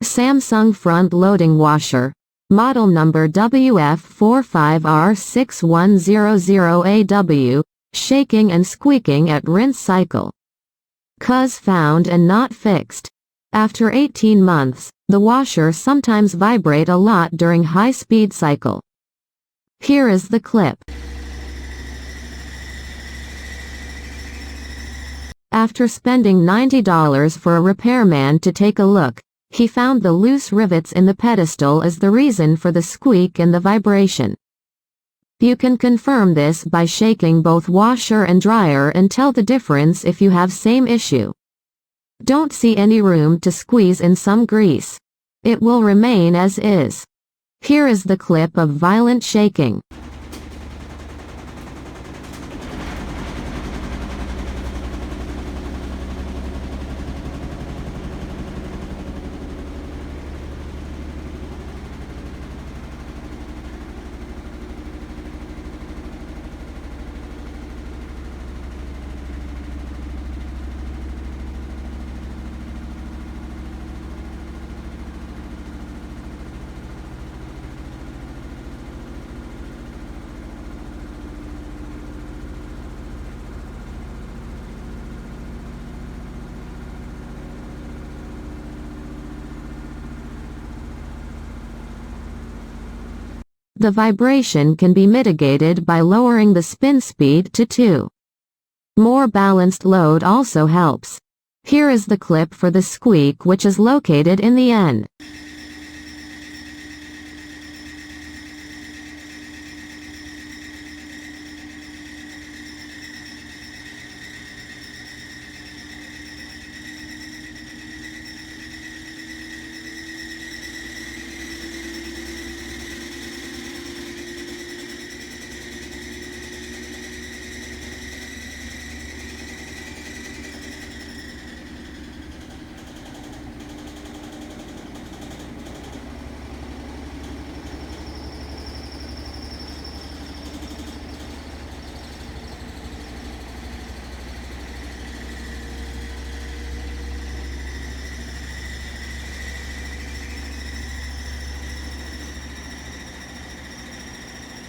Samsung front loading washer. Model number WF45R6100AW, shaking and squeaking at rinse cycle. Cause found and not fixed. After 18 months, the washer sometimes vibrate a lot during high-speed cycle. Here is the clip. After spending $90 for a repairman to take a look, he found the loose rivets in the pedestal as the reason for the squeak and the vibration. You can confirm this by shaking both washer and dryer and tell the difference if you have same issue. Don't see any room to squeeze in some grease. It will remain as is. Here is the clip of violent shaking. The vibration can be mitigated by lowering the spin speed to 2. More balanced load also helps. Here is the clip for the squeak, which is located in the end.